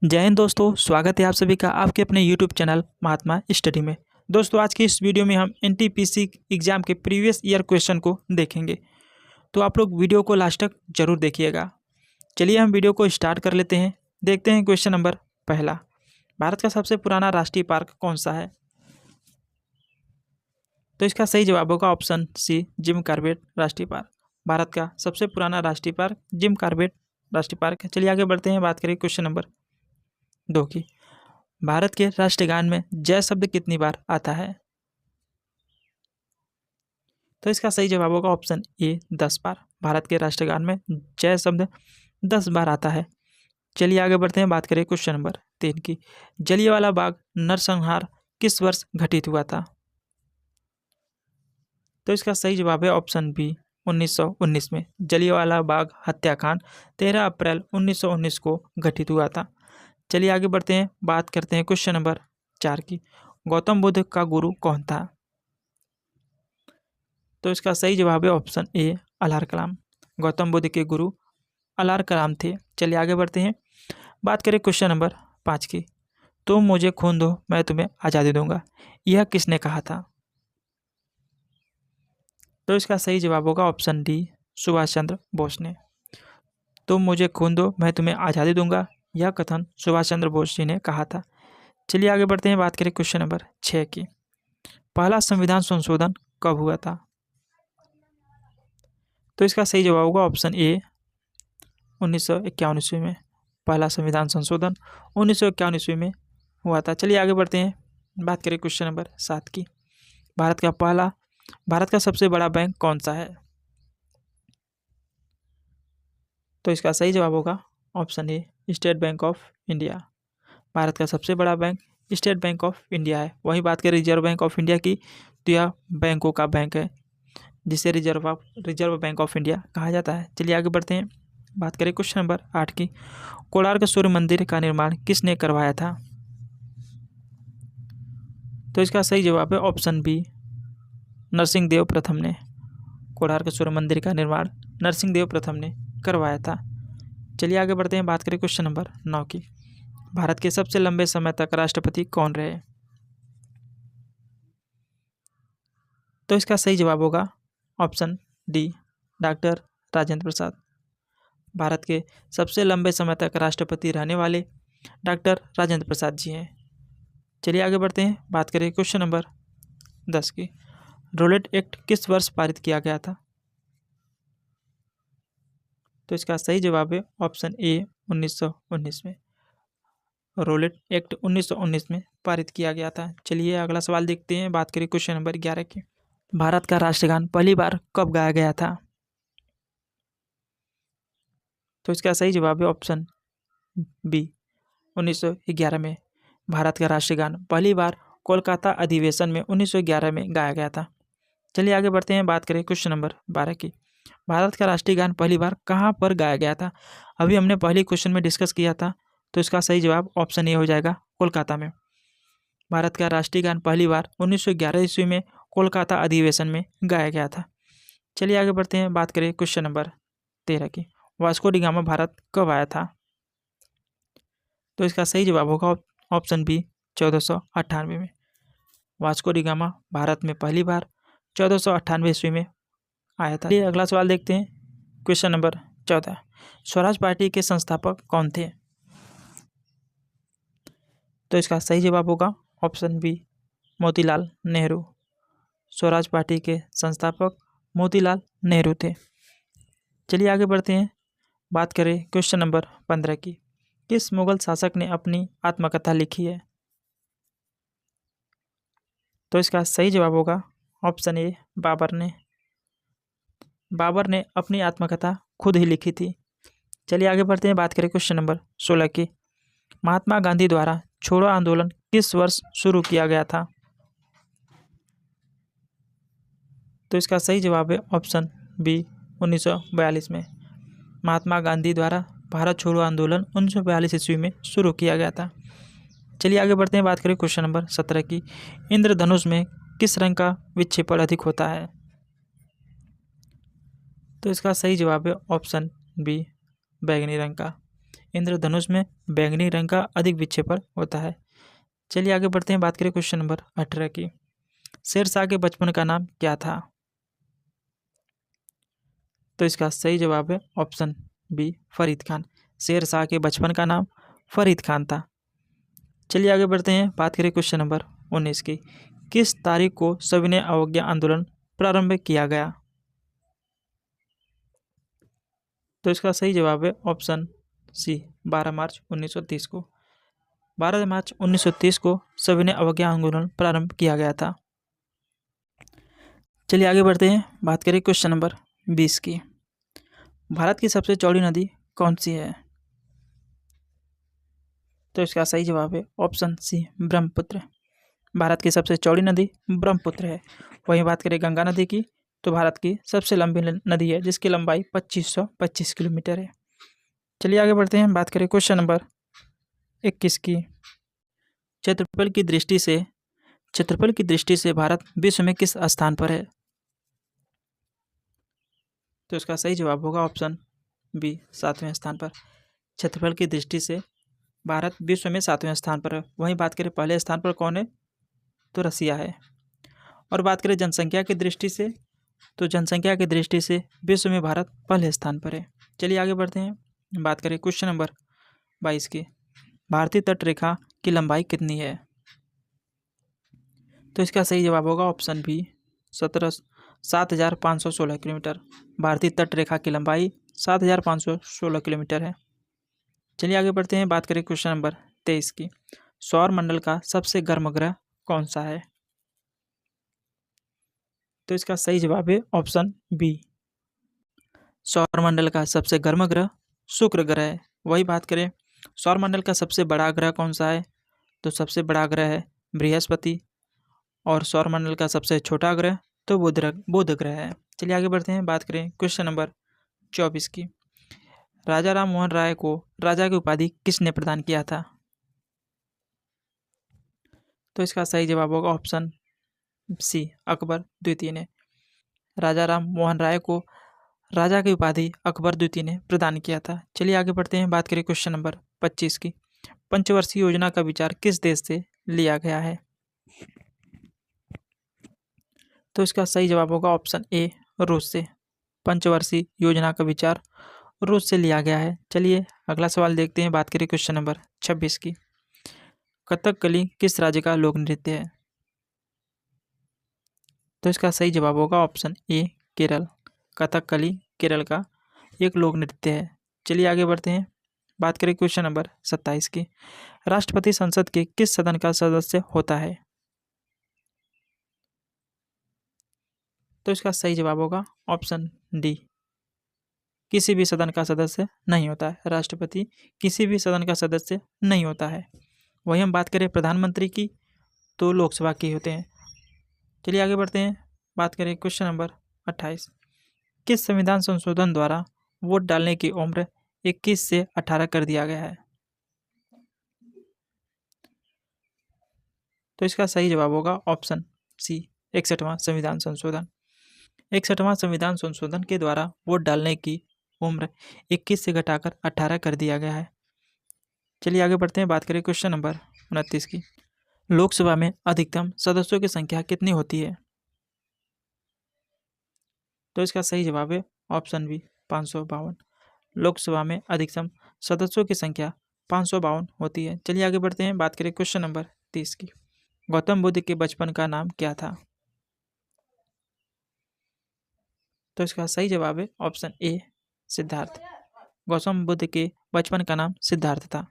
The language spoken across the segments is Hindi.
जय हिंद दोस्तों, स्वागत है आप सभी का आपके अपने YouTube चैनल महात्मा स्टडी में। दोस्तों, आज की इस वीडियो में हम एनटीपीसी एग्जाम के प्रीवियस ईयर क्वेश्चन को देखेंगे, तो आप लोग वीडियो को लास्ट तक जरूर देखिएगा। चलिए हम वीडियो को स्टार्ट कर लेते हैं। देखते हैं क्वेश्चन नंबर पहला। भारत का सबसे पुराना राष्ट्रीय पार्क कौन सा है? तो इसका सही जवाब होगा ऑप्शन सी, जिम कॉर्बेट राष्ट्रीय पार्क। भारत का सबसे पुराना राष्ट्रीय पार्क जिम कॉर्बेट राष्ट्रीय पार्क है। चलिए आगे बढ़ते हैं, बात करें क्वेश्चन नंबर 2 की। भारत के राष्ट्रगान में जय शब्द कितनी बार आता है? तो इसका सही जवाब होगा ऑप्शन ए, 10 बार। भारत के राष्ट्रगान में जय शब्द 10 बार आता है। चलिए आगे बढ़ते हैं, बात करें क्वेश्चन नंबर 3 की। जलियांवाला बाग नरसंहार किस वर्ष घटित हुआ था? तो इसका सही जवाब है ऑप्शन बी, 1919 में। जलियांवाला बाग हत्याकांड 13 अप्रैल 1919 को घटित हुआ था। चलिए आगे बढ़ते हैं, बात करते हैं क्वेश्चन नंबर 4 की। गौतम बुद्ध का गुरु कौन था? तो इसका सही जवाब है ऑप्शन ए, अल्लाह कलाम। गौतम बुद्ध के गुरु अल्लाह कलाम थे। चलिए आगे बढ़ते हैं, बात करें क्वेश्चन नंबर 5 की। तुम मुझे खून दो, मैं तुम्हें आज़ादी दूंगा, यह किसने कहा था? तो इसका सही जवाब होगा ऑप्शन डी, सुभाष चंद्र बोस ने। तुम मुझे खून दो, मैं तुम्हें आज़ादी दूंगा, यह कथन सुभाष चंद्र बोस जी ने कहा था। चलिए आगे बढ़ते हैं, बात करें क्वेश्चन नंबर 6 की। पहला संविधान संशोधन कब हुआ था? तो इसका सही जवाब होगा ऑप्शन ए, 1951 ईस्वी में। पहला संविधान संशोधन 1951 ईस्वी में हुआ था। चलिए आगे बढ़ते हैं, बात करें क्वेश्चन नंबर 7 की। भारत का सबसे बड़ा बैंक कौन सा है? तो इसका सही जवाब होगा option A, state bank of India. Bharat का सबसे बड़ा bank state bank of India है। वहीं बात करें रिजर्व बैंक ऑफ इंडिया की, तो यह बैंकों का बैंक है, जिसे रिजर्व बैंक ऑफ इंडिया कहा जाता है। चलिए आगे बढ़ते हैं, बात करें क्वेश्चन नंबर 8 की। कोणार्क सूर्य मंदिर का निर्माण किसने करवाया था? तो इसका सही जवाब है ऑप्शन बी, नरसिंहदेव प्रथम ने। कोणार्क सूर्य मंदिर का निर्माण नरसिंहदेव प्रथम ने करवाया था। चलिए आगे बढ़ते हैं, बात करें क्वेश्चन नंबर 9 की। भारत के सबसे लंबे समय तक राष्ट्रपति कौन रहे? तो इसका सही जवाब होगा option D, doctor Rajendra Prasad. Bharat के सबसे लंबे समय तक राष्ट्रपति रहने वाले डॉक्टर राजेंद्र प्रसाद जी हैं। चलिए आगे बढ़ते हैं, बात करें क्वेश्चन नंबर 10 की। रोलेट एक्ट किस वर्ष पारित किया गया था? तो इसका सही जवाब है ऑप्शन ए, 1919 में। रोलेट एक्ट 1919 में पारित किया गया था। चलिए अगला सवाल देखते हैं, बात करें क्वेश्चन नंबर 11 की। भारत का राष्ट्रगान पहली बार कब गाया गया था? तो इसका सही जवाब है ऑप्शन बी, 1911 में। भारत का राष्ट्रगान पहली बार कोलकाता अधिवेशन में 1911 में गाया गया था। चलिए आगे बढ़ते हैं, बात करें क्वेश्चन नंबर 12 की। भारत का राष्ट्रीय गान पहली बार कहाँ पर गाया गया था? अभी हमने पहले क्वेश्चन में डिस्कस किया था, तो इसका सही जवाब ऑप्शन ए हो जाएगा, कोलकाता में। भारत का राष्ट्रीय गान पहली बार 1911 ईस्वी में कोलकाता अधिवेशन में गाया गया था। चलिए आगे बढ़ते हैं, बात करें क्वेश्चन नंबर 13 की। वास्को डी गामा भारत कब आया था? तो इसका सही जवाब होगा ऑप्शन बी, 1498 में। वास्को डी गामा भारत में पहली बार 1498 ईस्वी में आया था। चलिए अगला सवाल देखते हैं, क्वेश्चन नंबर 14। स्वराज पार्टी के संस्थापक कौन थे? तो इसका सही जवाब होगा option B, Motilal Nehru. Swaraj party के संस्थापक मोतीलाल नेहरू थे। चलिए आगे बढ़ते हैं, बात करें क्वेश्चन नंबर 15 की। किस मुगल शासक ने अपनी आत्मकथा लिखी है? तो इसका सही जवाब होगा ऑप्शन ए, बाबर ने। बाबर ने अपनी आत्मकथा खुद ही लिखी थी। चलिए आगे बढ़ते हैं, बात करें क्वेश्चन नंबर 16 की। महात्मा गांधी द्वारा छोड़ो आंदोलन किस वर्ष शुरू किया गया था? तो इसका सही जवाब है ऑप्शन बी, 1942 में। महात्मा गांधी द्वारा भारत छोड़ो आंदोलन 1942 ईस्वी में शुरू किया गया था। चलिए आगे बढ़ते हैं, बात करें क्वेश्चन नंबर 17 की। इंद्रधनुष में किस रंग का विक्षेपण अधिक होता है? तो इसका सही जवाब है ऑप्शन बी, बैंगनी रंग का। इंद्रधनुष में बैंगनी रंग का अधिक विक्षेपण होता है। चलिए आगे बढ़ते हैं, बात करें क्वेश्चन नंबर 18 की। शेरशाह के बचपन का नाम क्या था? तो इसका सही जवाब है ऑप्शन बी, फरीद खान। शेरशाह के बचपन का नाम फरीद खान था। चलिए आगे बढ़ते हैं, बात करें क्वेश्चन नंबर 19 की। किस तारीख को सविनय अवज्ञा आंदोलन प्रारंभ किया गया? तो इसका सही जवाब है ऑप्शन सी, 12 मार्च 1930 को। 12 मार्च 1930 को सविनय अवज्ञा आंदोलन प्रारंभ किया गया था। चलिए आगे बढ़ते हैं, बात करें क्वेश्चन नंबर 20 की। भारत की सबसे चौड़ी नदी कौन सी है? तो इसका सही जवाब है ऑप्शन सी, ब्रह्मपुत्र। भारत की सबसे चौड़ी नदी ब्रह्मपुत्र है। वहीं बात करें गंगा नदी की, तो भारत की सबसे लंबी नदी है जिसकी लंबाई 2525 किलोमीटर है। चलिए आगे बढ़ते हैं, बात करें क्वेश्चन नंबर 21 की। क्षेत्रफल की दृष्टि से भारत विश्व में किस स्थान पर है? तो इसका सही जवाब होगा ऑप्शन बी, 7वें स्थान पर। क्षेत्रफल की दृष्टि से भारत विश्व में 7वें स्थान पर है। वहीं बात करें पहले स्थान पर कौन है, तो रसिया है। और बात करें जनसंख्या की दृष्टि से, तो जनसंख्या की दृष्टि से विश्व में भारत पहले स्थान पर है। चलिए आगे बढ़ते हैं, बात करें क्वेश्चन नंबर 22 की। भारतीय तट रेखा की लंबाई कितनी है? तो इसका सही जवाब होगा ऑप्शन बी, 7,516 किलोमीटर। भारतीय तट रेखा की लंबाई 7,516 किलोमीटर है। चलिए आगे बढ़ते हैं, बात करें क्वेश्चन नंबर 23 की। सौर मंडल का सबसे गर्म ग्रह कौन सा है? तो इसका सही जवाब है ऑप्शन बी, सौरमंडल का सबसे गर्म ग्रह शुक्र ग्रह है। वही बात करें सौरमंडल का सबसे बड़ा ग्रह कौन सा है, तो सबसे बड़ा ग्रह है बृहस्पति। और सौरमंडल का सबसे छोटा ग्रह तो बुध ग्रह है। चलिए आगे बढ़ते हैं, बात करें क्वेश्चन नंबर 24 की। राजा राम मोहन राय को राजा की उपाधि किसने प्रदान किया था? तो इसका सही जवाब होगा ऑप्शन सी, अकबर द्वितीय ने। राजा राम मोहन राय को राजा की उपाधि अकबर द्वितीय ने प्रदान किया था। चलिए आगे बढ़ते हैं, बात करें क्वेश्चन नंबर 25 की। पंचवर्षीय योजना का विचार किस देश से लिया गया है? तो इसका सही जवाब होगा ऑप्शन ए, रूस से। पंचवर्षीय योजना का विचार रूस से लिया गया है। चलिए अगला सवाल देखते हैं, बात करें क्वेश्चन नंबर 26 की। कथकली किस राज्य का लोक नृत्य है? तो इसका सही जवाब होगा ऑप्शन ए, केरल। कथकली केरल का एक लोक नृत्य है। चलिए आगे बढ़ते हैं, बात करें क्वेश्चन नंबर 27 की। राष्ट्रपति संसद के किस सदन का सदस्य होता है? तो इसका सही जवाब होगा ऑप्शन डी, किसी भी सदन का सदस्य नहीं होता है। राष्ट्रपति किसी भी सदन का सदस्य नहीं होता है। वहीं हम बात करें प्रधानमंत्री की, तो लोकसभा के होते हैं। चलिए आगे बढ़ते हैं, बात करें क्वेश्चन नंबर 28। किस संविधान संशोधन द्वारा वोट डालने की उम्र 21 से 18 कर दिया गया है? तो इसका सही जवाब होगा ऑप्शन सी, 61वां संविधान संशोधन। 61वां संविधान संशोधन के द्वारा वोट डालने की उम्र 21 से घटाकर 18 कर दिया गया है। चलिए आगे बढ़ते हैं, बात करें क्वेश्चन नंबर 29 की। लोकसभा में अधिकतम सदस्यों की संख्या कितनी होती है? तो इसका सही जवाब है ऑप्शन बी, 552। लोकसभा में अधिकतम सदस्यों की संख्या 552 होती है। चलिए आगे बढ़ते हैं, बात करें क्वेश्चन नंबर 30 की। गौतम बुद्ध के बचपन का नाम क्या था? तो इसका सही जवाब है ऑप्शन ए, सिद्धार्थ। गौतम बुद्ध के बचपन का नाम सिद्धार्थ था।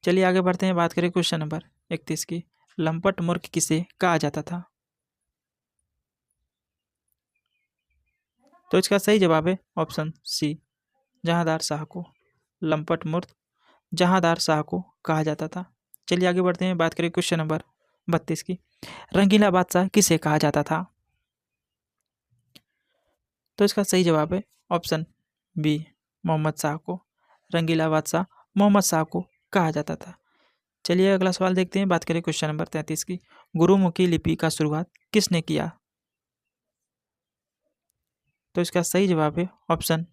चलिए आगे बढ़ते हैं, बात करें क्वेश्चन नंबर 31 की। लंपट मूर्ख किसे कहा जाता था? तो इसका सही जवाब है ऑप्शन सी, जहांदार शाह को। लंपट मूर्ख जहांदार शाह को कहा जाता था। चलिए आगे बढ़ते हैं, बात करें क्वेश्चन नंबर 32 की। रंगीला बादशाह किसे कहा जाता था? तो इसका सही जवाब है ऑप्शन बी, मोहम्मद शाह को। रंगीला बादशाह मोहम्मद शाह को कहा जाता था। चलिए अगला सवाल देखते हैं, बात करें क्वेश्चन नंबर 33 की। गुरुमुखी लिपि का शुरुआत किसने किया? तो इसका सही जवाब है ऑप्शन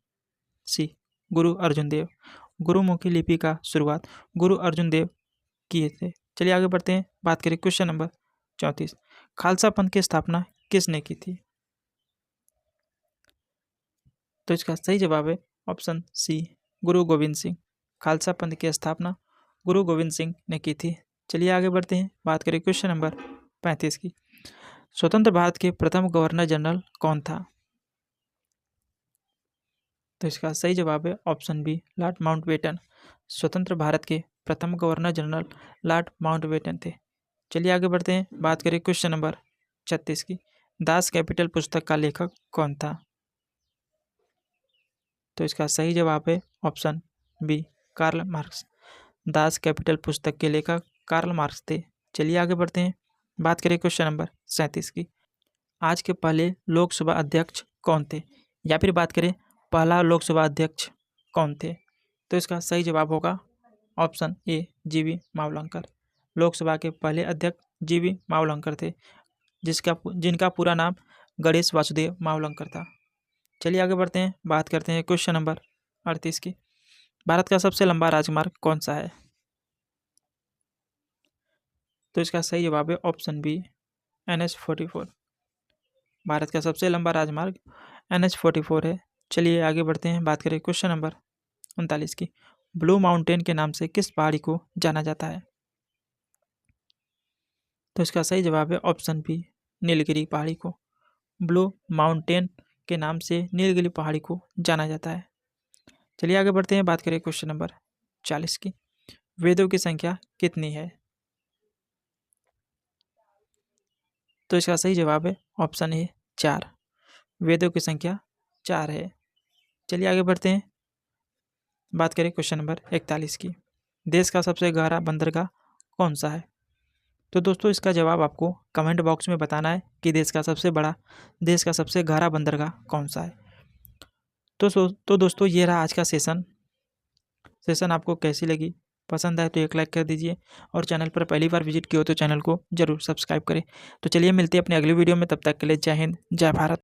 सी, गुरु अर्जुन देव। गुरुमुखी लिपि का शुरुआत गुरु अर्जुन देव किए थे। चलिए आगे बढ़ते हैं, बात करें क्वेश्चन नंबर 34। खालसा पंथ की स्थापना किसने की थी? तो इसका सही जवाब है ऑप्शन सी, गुरु गोविंद सिंह। खालसा पंथ की स्थापना गुरु गोविंद सिंह ने की थी। चलिए आगे बढ़ते हैं, बात करें क्वेश्चन नंबर 35 की। स्वतंत्र भारत के प्रथम गवर्नर जनरल कौन था? तो इसका सही जवाब है ऑप्शन बी, लॉर्ड माउंटबेटन। स्वतंत्र भारत के प्रथम गवर्नर जनरल लॉर्ड माउंटबेटन थे। चलिए आगे बढ़ते हैं, बात करें क्वेश्चन नंबर 36 की। दास कैपिटल पुस्तक का लेखक कौन था? तो इसका सही जवाब है option B, Karl Marx. Das Kapital पुस्तक के लेखक कार्ल मार्क्स थे। चलिए आगे बढ़ते हैं, बात करें क्वेश्चन नंबर 37 की। आज के पहले लोकसभा अध्यक्ष कौन थे? या फिर बात करें पहला लोकसभा अध्यक्ष कौन थे? तो इसका सही जवाब होगा ऑप्शन ए, जीवी मावलंकर। लोकसभा के पहले अध्यक्ष जीवी मावलंकर थे, जिनका पूरा नाम गणेश वासुदेव मावलंकर था। चलिए आगे बढ़ते हैं, बात करते हैं क्वेश्चन नंबर 38 की। भारत का सबसे लंबा राजमार्ग कौन सा है? तो इसका सही जवाब है ऑप्शन बी, NH-44। भारत का सबसे लंबा राजमार्ग NH-44 है। चलिए आगे बढ़ते हैं, बात करें क्वेश्चन नंबर 39 की। ब्लू माउंटेन के नाम से किस पहाड़ी को जाना जाता है? तो इसका सही जवाब है ऑप्शन बी, नीलगिरी पहाड़ी को। ब्लू माउंटेन के नाम से नीलगिरी पहाड़ी को जाना जाता है। चलिए आगे बढ़ते हैं, बात करें क्वेश्चन नंबर 40 की। वेदों की संख्या कितनी है? तो इसका सही जवाब है ऑप्शन ए, 4। वेदों की संख्या 4 है। चलिए आगे बढ़ते हैं, बात करें क्वेश्चन नंबर 41 की। देश का सबसे गहरा बंदरगाह कौन सा है? तो दोस्तों इसका जवाब आपको कमेंट बॉक्स में बताना है कि देश का सबसे गहरा बंदरगाह कौन सा है। तो दोस्तों ये रहा आज का सेशन आपको कैसी लगी? पसंद आए तो एक लाइक कर दीजिए, और चैनल पर पहली बार विजिट किया हो तो चैनल को जरूर सब्सक्राइब करें। तो चलिए मिलते हैं अपने अगली वीडियो में, तब तक के लिए जय हिंद, जय भारत।